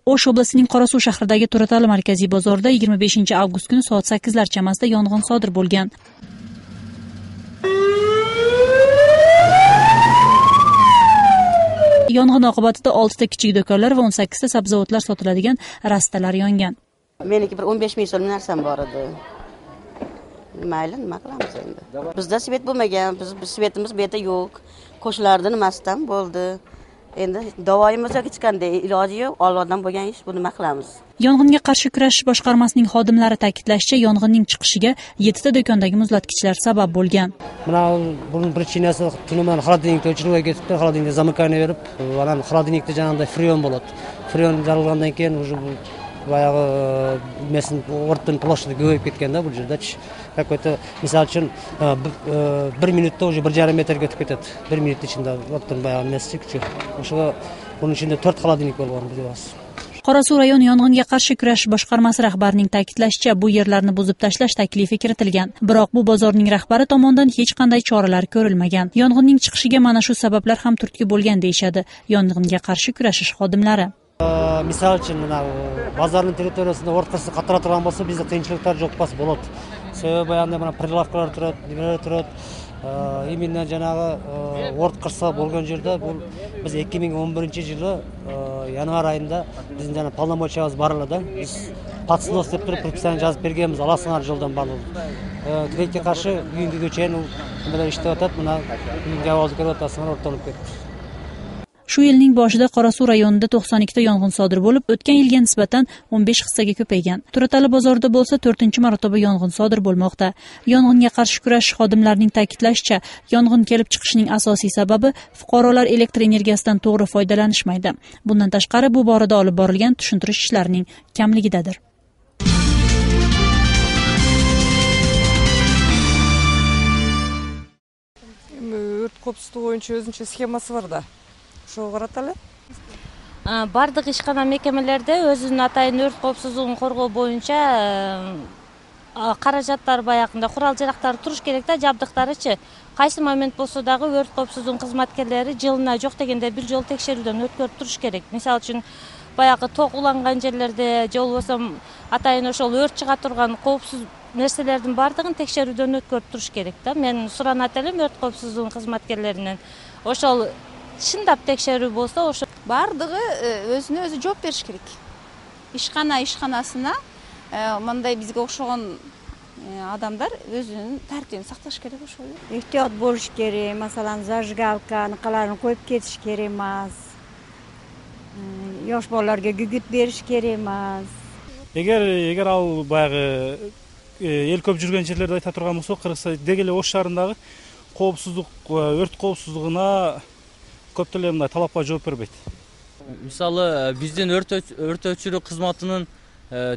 O'sh oblasining Qorasuv shahridagi To'ratali markaziy bozorida 25-avgust kuni soat 8lar chamasida yong'in sodir bo'lgan. Yong'in oqibatida 6 ta kichik do'konlar va 18 ta sabzavotlar sotiladigan rastalar yongan. Meniki bir 15 ming so'm narsam bor edi. Mayli, nima qilamiz endi? Bizda svet bo'lmagan, biz svetimiz bu yerda yo'q. Qo'shnilardan nimasidan bo'ldi. Endi davoyimiz yo'q, hech qanday iloji yo'q. Ollodan bo'lgan ish, bu nima qilamiz? Yong'inga qarshi kurashish boshqarmasining xodimlari ta'kidlashicha, yong'inning chiqishiga 7 ta do'kondagi muzlatgichlar sabab bo'lgan. Mana buning причинasi tunuman xolodilnikda o'chiruvga ketibdi, xolodilnikda zamykание berib, mana xolodilnikda janag'day freon bo'ladi. Freon jaralgandan keyin уже bayog'i mesin o'rtin ploshida ko'payib ketganda bu yerda-chi какой-то misol uchun 1 minutda уже 1,5 metrga o'tib ketadi. 1 minut ichida o'rtin bayog'i meschi kuchi. O'sha buning ichida 4 xolodilnik bo'lgan deymiz. Qorasuv rayon yong'inga qarshi kurashish boshqarmasi rahbarining ta'kidlashicha, bu yerlarni buzib tashlash taklifi kiritilgan. Biroq bu bozorning rahbari tomonidan hech qanday choralar ko'rilmagan. Yong'inning chiqishiga mana shu sabablar ham turtki bo'lgan deyshadi yong'inga qarshi kurashish xodimlari. Misol uchun mana bozorning territoriyasida o'rtqisi qattiq turgan bo'lsa, bizda qiyinchiliklar yo'q bo'ladi. Sababi mana prilavkalar turadi, nimalar turadi. Именно janag'i o'rt qirsa bo'lgan yerda bu biz 2011-yili yanvar oyida bizning jana polnomochiyamiz boriladi. Biz patsnos deb turib предписание yozib berganmiz, alasinglar yo'ldan borib. Trekka qarshi bugungi ko'chayin bunday ishlayotadi, mana javoz ko'ryapsizlar o'rtanib ketdi. Shu yilning boshida Qorasuv rayonida 92 ta yong'in sodir bo'lib, o'tgan yilga nisbatan 15 hissaga ko'paygan. To'ratali bozorida bo'lsa 4-marotaba yong'in sodir bo'lmoqda. Yong'inga qarshi kurashish xodimlarining ta'kidlashicha, yong'in kelib chiqishining asosiy sababi fuqarolar elektr energiyasidan to'g'ri foydalanishmaydi. Bundan tashqari bu borada olib borilgan tushuntirish ishlarining kamligidadir. Өрт қауіпсіздігі бойынша өзінше схемасы бар да. Шоу қараталы? Бардық ишкана мекемелерде өзүнүн атайын өрт коопсуздугун коргоо боюнча каражаттар баягында курал жарактары туруш керек да, жабдыктарычы. Кайсы момент болсо дагы өрт коопсуздугунун кызматкерлери жылына жок дегенде бир жолу текшерүүдөн өткөрүп туруш керек. Мисалы үчүн баягы ток уланган жерлерде же болбосо атайын ошол өрт чыга турган коопсуз нерселердин бардыгын текшерүүдөн өткөрүп туруш керек да. Мен суранат элем өрт коопсуздугунун кызматкерлеринен. Ошол чындап текшерүү болсо, ошо бардыгы өзүнө өзү жооп бериш керек. Ишканасына мындай бизге окшогон адамдар өзүнүн тартибин сакташ керек ошол. Эhtiyot болуш керек. Масалан, зажигалка аныкаларын коюп кетиш керек эмес. Yosh bolalarga gugut berish kerak emas. Эгер ал баягы эл көп жүргөн жерлерде айта турган болсок, Кыргызстан деги эле Ош шаарындагы коопсуздук, өрт коопсуздугуна көптөлөр мындай талапка жооп бербейт. Мисалы, биздин өрт өчүрүү кызматынын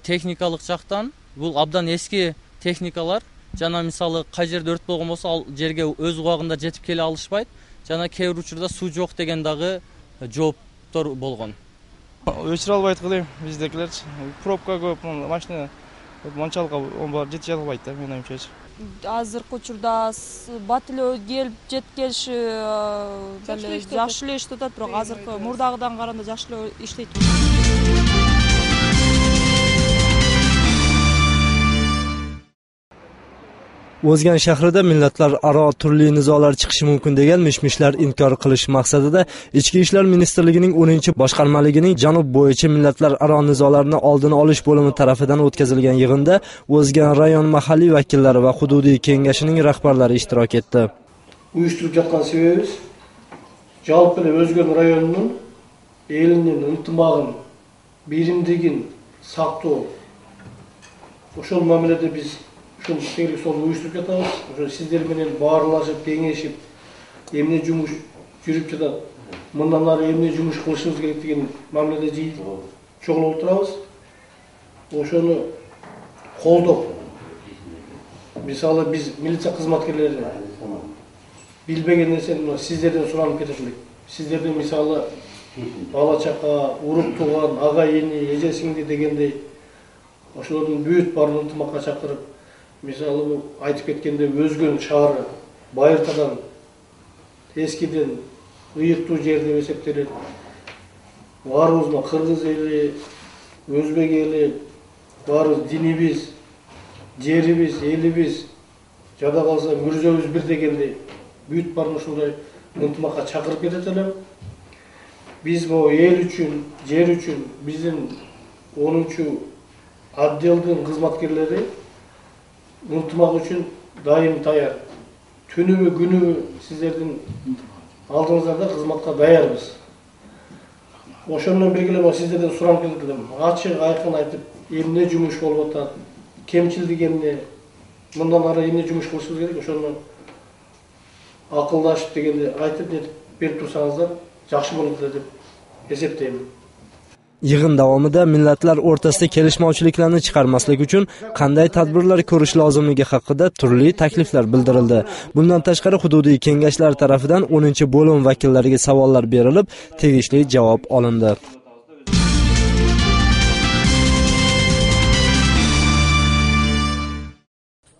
техникалык жактан бул абдан эски техникалар. Жана мисалы кай жерде өрт болгон болсо, ал жерге өз убагында жетип келе алышпайт. Жана кээ бир учурда суу жок деген дагы жооптор болгон. Өчүрө албайт кылайм биздекилерчи. Пробка көп, машина манчалыкка жетише албайт да, менин оюмча. Азыркы учурда батылөө келип жеткелиши жакшы эле иштеп атат, бирок азыркы мурдагыдан караганда жакшы эле иштейт. O'zgan shahrida millatlararo turli nizolar chiqishi mumkin degan mishmishlar inkor qilish maqsadida Ichki ishlar ministrligining 10-boshqarmaligining janub bo'yicha millatlararo nizolarni oldini olish bo'limi tomonidan o'tkazilgan yig'inda O'zgan rayon mahalliy vakillari va hududiy kengashining rahbarlari ishtirok etdi. Uyushtirib жатқан себебimiz жалпы эле O'zgan rayonunun элинин ынтымагын, биримдигин сактоо. Ошол мамиледе биз Şunu teglik sol uyuşturup yatağız. Sizler menen bağırlaşıp, kengешip, emne jumuş жүрүп жатат. Мындан ары эмне жумуш кылышыбыз керек деген мамиледе чогулуп турабыз. Ошону колдоп, мисалы биз милиция кызматкерлери билбеген нерсени сиздерден суранып кетет элек. Сиздердин мисалы бала чака, уруп туган, ага эни, эже сиңди дегендей ошолордун бүт баарын ынтымакка чакырып, мисалы бул айтып кеткенде Өзгөн шаары Байыртадан эскиден ыйыктуу жер деп эсептелет. Баарыбызга кыргыз эли, өзбек eli барыбыз dinimiz, жерибиz, elibиz, жада калса мүрзөбүз бир дегенде бүт барын ушундай ынтымакка чакырып кетет элем. Биз могу эл үчүн, жер үчүн биздин 10-чу отделдин кызматкерлери ынтымак үчүн дайым даяр. Түнүбү күнүбү сиздердин алдыңыздарда кызматка даярбыз. Ошондон бирге эле сиздерден сурап келдим. Ачык айкын айтып, эмне жумуш болуп атат, кемчилдик эмне, мындан ары эмне жумуш кылышыбыз керек, ошону акылдашып дегенде айтып нетип берип турсаңыздар жакшы болот эле деп эсептеймин. Yig'in davomida millatlar o'rtasida kelishmovchiliklarni chiqarmaslik uchun qanday tadbirlar ko'rish lozimligi haqida turli takliflar bildirildi. Bundan tashqari hududiy kengashlar tarafidan 10-bo'lim vakillariga savollar berilib, tegishli javob olindi.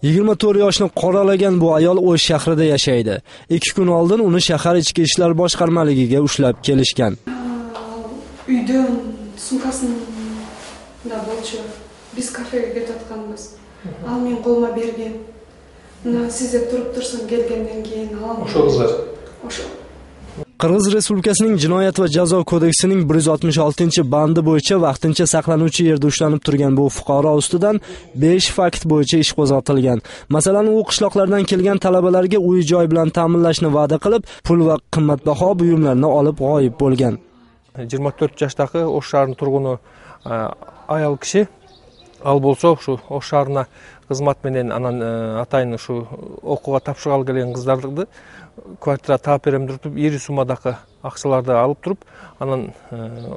...24 yoshni qoralagan bu ayol O'sh shahrida yashaydi. 2 kun oldin uni shahar ichki ishlar boshqarmaligiga ushlab kelishgan. Uydan sumkasында болчу. Биз кафеге кетип атканбыз. Ал мен колума берген. Мына сиздер туруп турсаң келгенден кийин алам. Ошо кыздар. Ошо. Qirg'iz Respublikasining Jinoyat va jazo kodeksining 166-bandi bo'yicha vaqtincha saqlanuvchi yerda ushlanib turgan bu fuqaro ustidan 5 fakt bo'yicha ish qo'zg'atilgan. Masalan, u qishloqlardan kelgan talabalarga uy-joy bilan ta'minlashni va'da qilib, pul va qimmatbaho buyumlarni olib g'oyib bo'lgan. 24 жаштагы Ош шаарынын тургуну аял киши ал болсо ушу Ош шаарына кызмат менен анан атайын ушу окууга тапшыргалы келген кыздарды квартира таап берем деп туруп, ири суммадагы акчаларды алып туруп, анан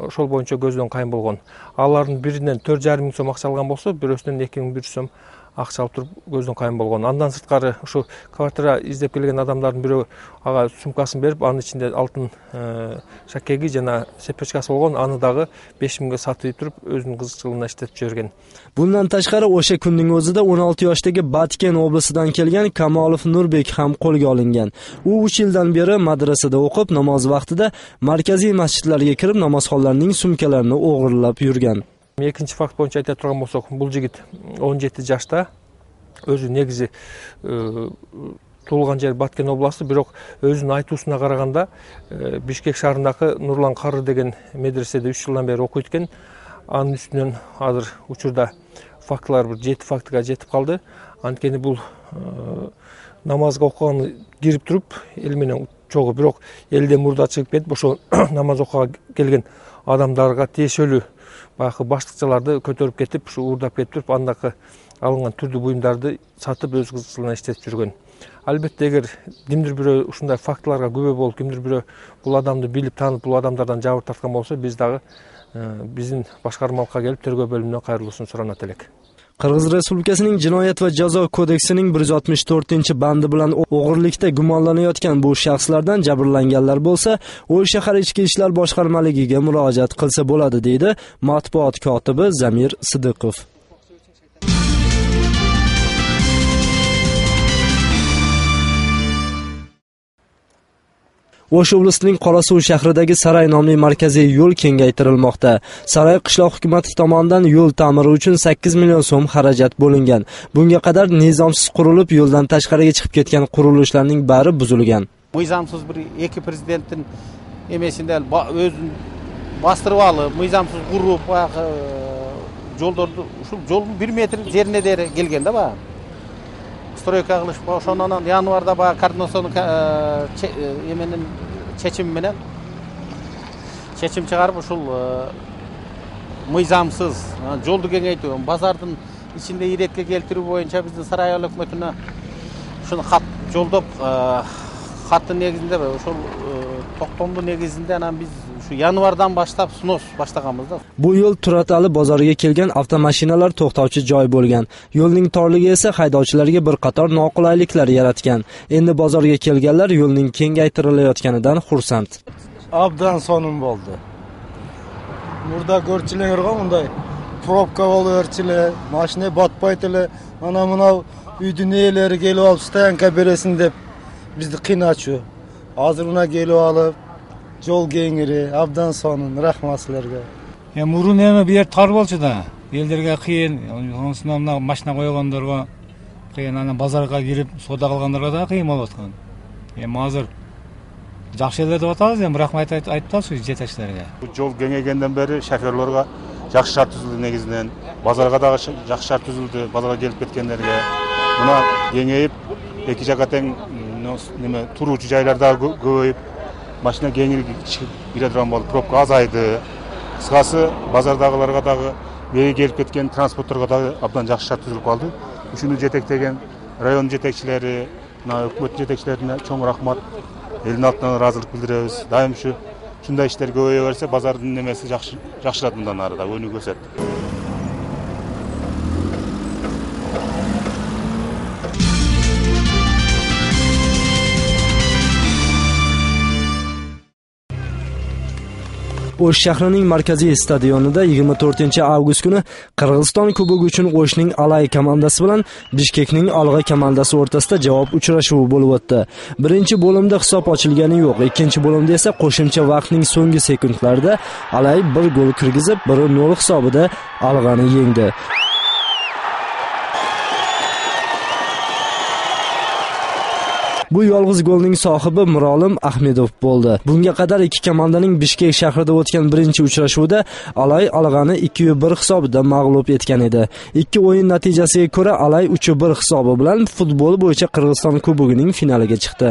ошол боюнча көздөн кайын болгон. Алардын биринен 4,5 миң сом акча алган болсо, бирөөсүнөн 2,100 сом акча алып туруп көздөн кайын болгон. Андан сырткары ушу квартира издеп келген адамдардын бирөө ага сумкасын берип, анын ичинде алтын шакеги жана сепечкасы болгон, аны дагы 5 миңге сатып туруп, өзүнүн кызыкчылыгына иштетип жиберген. Bundan tashqari o'sha kunning o'zida 16 yoshdagi Batken oblasidan kelgan Kamolov Nurbek ham qo'lga olingan. U 3 yildan beri madrasada o'qib, namoz vaqtida markaziy masjidlarga kirib, namozxonlarning sumkalarini o'g'irlab yurgan. Экинчи факт боюнча айта турган болсок, бул жигит 17 жашта, өзү негизи туулган жер Баткен областы, бирок өзүнүн айтуусуна караганда Бишкек шаарындагы Нурлан Кары деген медреседе 3 жылдан бери окуйт экен. Анын үстүнөн азыр учурда фактылар бир 7 фактыга жетип калды. Анткени бул намазга окуганы кирип туруп, эл менен чогуу, бирок элден мурда чыгып кетип, ошо намаз окууга келген адамдарга тиешелүү баягы баштыкчыларды көтөрүп кетип, ушу уурдап кетип туруп, андагы алынган түрдүү буюмдарды сатып өз кызыкчылыгына иштетип жүргөн. Албетте, эгер кимдир бирөө ушундай фактыларга күбө болуп, кимдир бирөө бул адамды билип таанып, бул адамдардан жабыр тарткан болсо, биз дагы биздин башкармалыкка келип тергөө бөлүмүнө кайрылуусун суранат элек. Qirg'iz Respublikasining Jinoyat va jazo kodeksining 164-bandi bilan o'g'irlikda gumonlanayotgan bu shaxslardan jabrlanganlar bo'lsa, O'sh shahar ichki ishlar boshqarmaligiga murojaat qilsa bo'ladi, deydi matbuot kotibi Zamir Sidiqov. O'sh oblasining Qorasuv shahridagi Saray nomli markaziy yo'l kengaytirilmoqda. Saray qishloq hukumati tomonidan yo'l ta'miri uchun 8 million so'm xarajat bo'lingan. Bunga qadar nizomsiz qurilib, yo'ldan tashqariga chiqib ketgan qurilishlarning bari buzilgan. Mizomsiz bir iki prezidentin emesinde özün bastırıp alıp, mizomsiz qurup, yo'llarni shu yo'l 1 metr yerine deri kelgende ba. Stroyka qilishib, ошондон январда баягы координацион эменин чечими менен чечим чыгарып, ушул мыйзамсыз жолду кеңейтүү, базардын ичинде иретке келтирүү боюнча биздин сарай өкмөтүнө ушуну кат жолдоп, каттын негизинде ошол токтомдун негизинде анан биз şu yanvardan başlap sunos başlaganmızda. Bu yo'l Turatali bozoriga kelgan avtomashinalar to'xtovchi joy bo'lgan. Yo'lning torligi esa haydovchilarga bir qator noqulayliklar yaratgan. Endi bozorga kelganlar yo'lning kengaytirilayotganidan xursand. Abdan sonun bo'ldi. Burada görçülerga unday probka bolurchilar, mashina botpaytilar, ana mına uydun eleri kelip alıp stanka beresin dep bizni qiynaçı. Hazır una kelip alıp yol kengiri, abdan sonun rahmat sizlarga. Мурун эми бу жер тар болчу да. Элдерге кыйын, онусунан мына машина койгондорго кыйын, анан базарга кирип соода кылгандарга да кыйын болуп аткан. Азыр жакшы эле деп атабыз, бирок айтып атабыз жетекчилерге. Бул жол кеңейгенден бери шоферлорго жакшы шарт түзүлдү негизинен. Базарга дагы жакшы шарт түзүлдү, базарга келип кеткендерге. Мына кеңейип, эки жака тең туруучу жайлар дагы көбөйүп, машина кеңири чыгып кире турган болду, пробка азайды. Кыскасы базардагыларга дагы бери келип кеткен транспортторго дагы абдан жакшы шарт түзүлүп калды. Ушуну жетектеген район жетекчилери, өкмөт жетекчилерине чоң рахмат. Элдин атынан ыраазылык билдиребиз. Дайым ушундай иштер көбөйө берсе, базардын немеси жакшырат, мындан ары да өнүгүп өсөт. O'sh shahrining markaziy stadionida 24-avgust kuni Qirg'iziston Kubogi uchun O'shning Alay komandasi bilan Bishkekning Olg'a komandasi o'rtasida javob uchrashuvi bo'lib o'tdi. Birinchi bo'limda hisob ochilgani yo'q. Ikkinchi bo'limda esa qo'shimcha vaqtning so'nggi sekundlarida Alay bir gol kirgizib, 1-0 hisobida Alg'ani yengdi. Bu yolg'iz golning sohibi Mirolim Ahmedov bo'ldi. Bunga qadar ikki komandaning Bishkek shahrida o'tgan birinchi uchrashuvda Alay Alg'ani 2-1 hisobida mag'lub etgan edi. Ikki o'yin natijasiga ko'ra Alay 3-1 hisobi bilan futbol bo'yicha Qirg'iziston Kubogining finaliga chiqdi.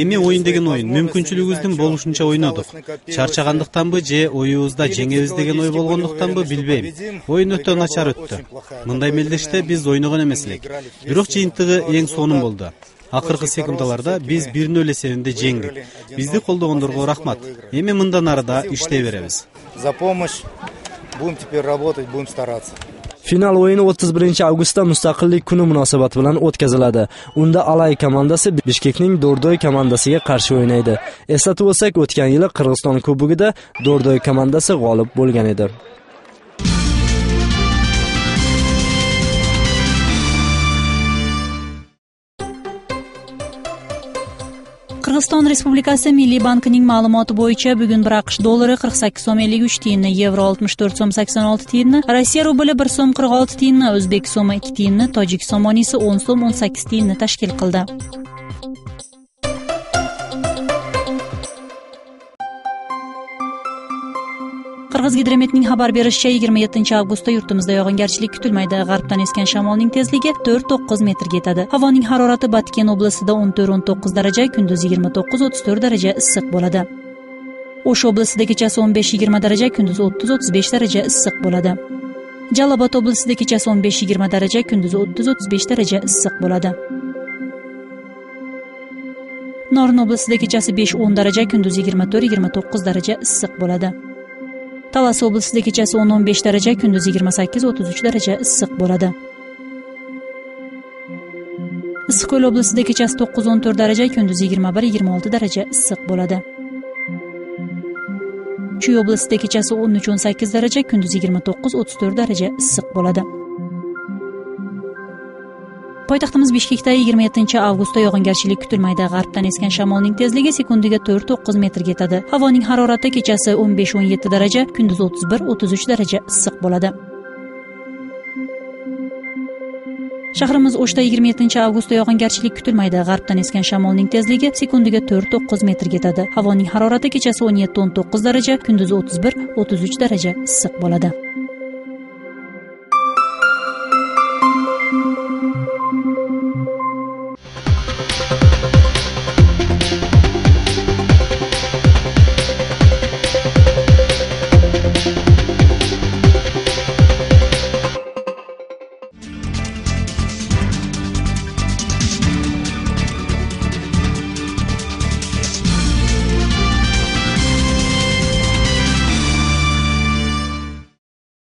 Эми ойын деген ойын, мүмкүнчүлүгүбүздүн болушунча ойнодук. Чарчагандыктанбы же оюбузда жеңебиз деген ой болгондуктанбы билбейм. Ойын өтө начар өттү. Мындай мелдеште биз ойногон эмес элек. Бирок жыйынтыгы эң сонун болду. Акыркы секундаларда биз 1-0 эсебинде жеңдик. Бизди колдогондорго рахмат. Эми мындан ары да иштей беребиз. За помощь. Будем теперь работать, будем стараться. Final o'yini 31-avgustda Mustaqillik kuni munosabati bilan o'tkaziladi. Unda Alay komandasi Bishkekning Dordoy komandasiga qarshi o'ynaydi. Eslatib o'tsak, o'tgan yili Qirg'iziston Kubogida Dordoy komandasi g'olib bo'lgan edi. Qirg'iziston Respublikasi Milliy bankining ma'lumoti bo'yicha bugun bir AQSh dollari 48 so'm 53 tiyinni, yevro 64 so'm 86 tiyinni, Rossiya rubli 1 so'm 46 tiyinni, o'zbek so'mi 2 tiyinni, tojik somonisi 10 so'm 18 tiyinni tashkil qildi. Qirg'izgidrometning xabar berishicha 27-avgustda yurtimizda yog'ingarchilik kutilmaydi. G'arbdan esgan shamolning tezligi 4-9 metrga yetadi. Havoning harorati Batken oblastida 14-19 daraja, kunduz 29-34 daraja issiq bo'ladi. O'sh oblasida kechasi 15-20 daraja, kunduz 30-35 daraja issiq bo'ladi. Jalobod oblasida kechasi 15-20 daraja, kunduz 30-35 daraja issiq bo'ladi. Norin oblasida kechasi 5-10 daraja, kunduz 24-29 daraja issiq bo'ladi. Talas oblasida kechasi 10-15 daraja, kunduz 28-33 daraja issiq bo'ladi. Issiqko'l oblasida kechasi 9-14 daraja, kunduz 21-26 daraja issiq bo'ladi. Chuy oblasida kechasi 13-18 daraja, kunduz 29-34 daraja issiq bo'ladi. Poytaxtimiz Bishkekda 27-avgustda yog'ingarchilik kutilmaydi. G'arbdan esgan shamolning tezligi sekundiga 4-9 metrga yetadi. Havoning harorati kechasi 15-17 daraja, kunduz 31-33 daraja issiq bo'ladi. Shahrimiz O'shda 27-avgustda yog'ingarchilik kutilmaydi. G'arbdan esgan shamolning tezligi sekundiga 4-9 metrga yetadi. Havoning harorati kechasi 17-19 daraja, kunduz 31-33 daraja issiq bo'ladi.